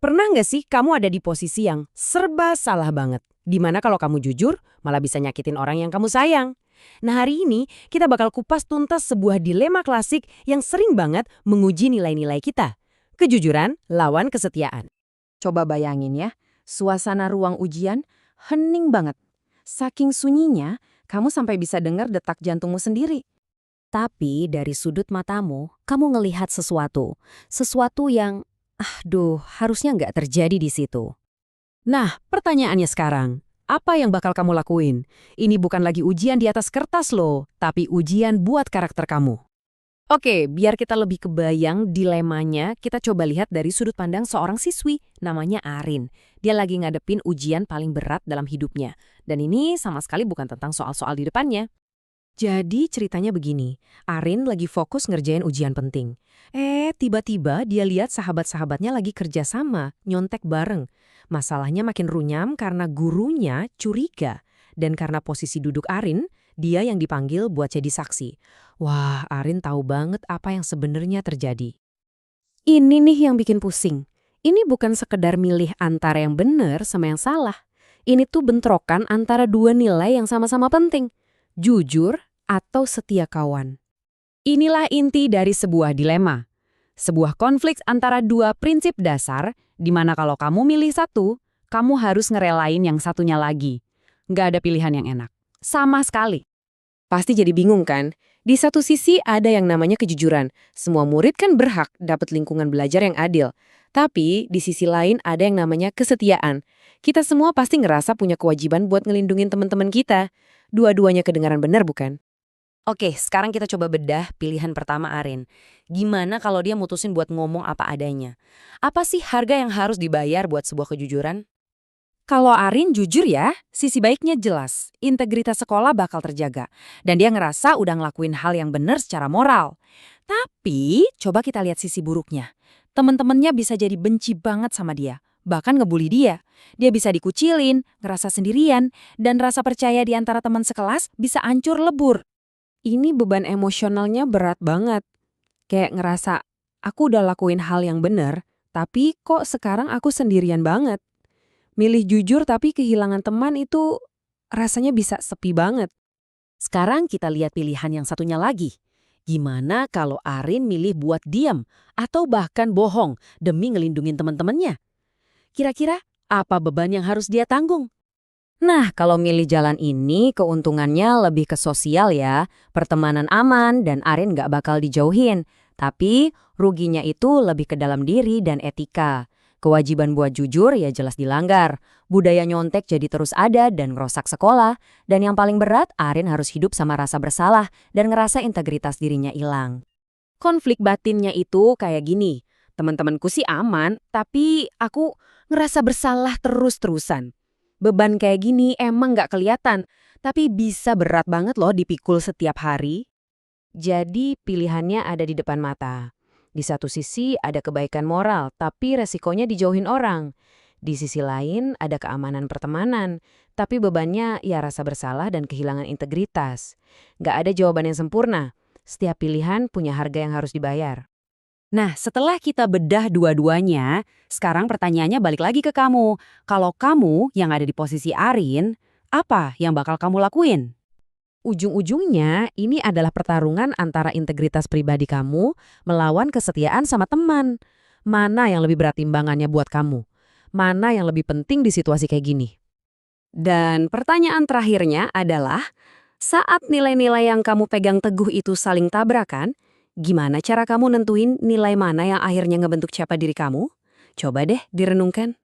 Pernah nggak sih kamu ada di posisi yang serba salah banget? Dimana kalau kamu jujur, malah bisa nyakitin orang yang kamu sayang. Nah hari ini, kita bakal kupas tuntas sebuah dilema klasik yang sering banget menguji nilai-nilai kita. Kejujuran lawan kesetiaan. Coba bayangin ya, suasana ruang ujian hening banget. Saking sunyinya, kamu sampai bisa dengar detak jantungmu sendiri. Tapi dari sudut matamu, kamu ngelihat sesuatu. Sesuatu yang, harusnya nggak terjadi di situ. Nah, pertanyaannya sekarang, apa yang bakal kamu lakuin? Ini bukan lagi ujian di atas kertas loh, tapi ujian buat karakter kamu. Oke, biar kita lebih kebayang dilemanya, kita coba lihat dari sudut pandang seorang siswi, namanya Arin. Dia lagi ngadepin ujian paling berat dalam hidupnya. Dan ini sama sekali bukan tentang soal-soal di depannya. Jadi ceritanya begini, Arin lagi fokus ngerjain ujian penting. Tiba-tiba dia lihat sahabat-sahabatnya lagi kerja sama, nyontek bareng. Masalahnya makin runyam karena gurunya curiga. Dan karena posisi duduk Arin, dia yang dipanggil buat jadi saksi. Wah, Arin tahu banget apa yang sebenarnya terjadi. Ini nih yang bikin pusing. Ini bukan sekedar milih antara yang benar sama yang salah. Ini tuh bentrokan antara dua nilai yang sama-sama penting. Jujur atau setia kawan. Inilah inti dari sebuah dilema. Sebuah konflik antara dua prinsip dasar, di mana kalau kamu milih satu, kamu harus ngerelain yang satunya lagi. Nggak ada pilihan yang enak. Sama sekali. Pasti jadi bingung kan? Di satu sisi ada yang namanya kejujuran. Semua murid kan berhak dapat lingkungan belajar yang adil. Tapi di sisi lain ada yang namanya kesetiaan. Kita semua pasti ngerasa punya kewajiban buat ngelindungin teman-teman kita. Dua-duanya kedengaran benar bukan? Oke, sekarang kita coba bedah pilihan pertama Arin. Gimana kalau dia mutusin buat ngomong apa adanya? Apa sih harga yang harus dibayar buat sebuah kejujuran? Kalau Arin jujur ya, sisi baiknya jelas. Integritas sekolah bakal terjaga. Dan dia ngerasa udah ngelakuin hal yang benar secara moral. Tapi, coba kita lihat sisi buruknya. Temen-temennya bisa jadi benci banget sama dia. Bahkan ngebully dia. Dia bisa dikucilin, ngerasa sendirian, dan rasa percaya di antara teman sekelas bisa hancur lebur. Ini beban emosionalnya berat banget. Kayak ngerasa, aku udah lakuin hal yang benar, tapi kok sekarang aku sendirian banget. Milih jujur tapi kehilangan teman itu rasanya bisa sepi banget. Sekarang kita lihat pilihan yang satunya lagi. Gimana kalau Arin milih buat diam atau bahkan bohong demi ngelindungin teman-temannya? Kira-kira apa beban yang harus dia tanggung? Nah, kalau milih jalan ini, keuntungannya lebih ke sosial ya. Pertemanan aman dan Arin nggak bakal dijauhin. Tapi ruginya itu lebih ke dalam diri dan etika. Kewajiban buat jujur ya jelas dilanggar. Budaya nyontek jadi terus ada dan ngerosak sekolah. Dan yang paling berat, Arin harus hidup sama rasa bersalah dan ngerasa integritas dirinya hilang. Konflik batinnya itu kayak gini. Teman-temanku sih aman, tapi aku ngerasa bersalah terus-terusan. Beban kayak gini emang nggak kelihatan, tapi bisa berat banget loh dipikul setiap hari. Jadi pilihannya ada di depan mata. Di satu sisi ada kebaikan moral, tapi resikonya dijauhin orang. Di sisi lain ada keamanan pertemanan, tapi bebannya ya rasa bersalah dan kehilangan integritas. Nggak ada jawaban yang sempurna. Setiap pilihan punya harga yang harus dibayar. Nah, setelah kita bedah dua-duanya, sekarang pertanyaannya balik lagi ke kamu. Kalau kamu yang ada di posisi Arin, apa yang bakal kamu lakuin? Ujung-ujungnya, ini adalah pertarungan antara integritas pribadi kamu melawan kesetiaan sama teman. Mana yang lebih berat timbangannya buat kamu? Mana yang lebih penting di situasi kayak gini? Dan pertanyaan terakhirnya adalah, saat nilai-nilai yang kamu pegang teguh itu saling tabrakan, gimana cara kamu nentuin nilai mana yang akhirnya ngebentuk siapa diri kamu? Coba deh direnungkan.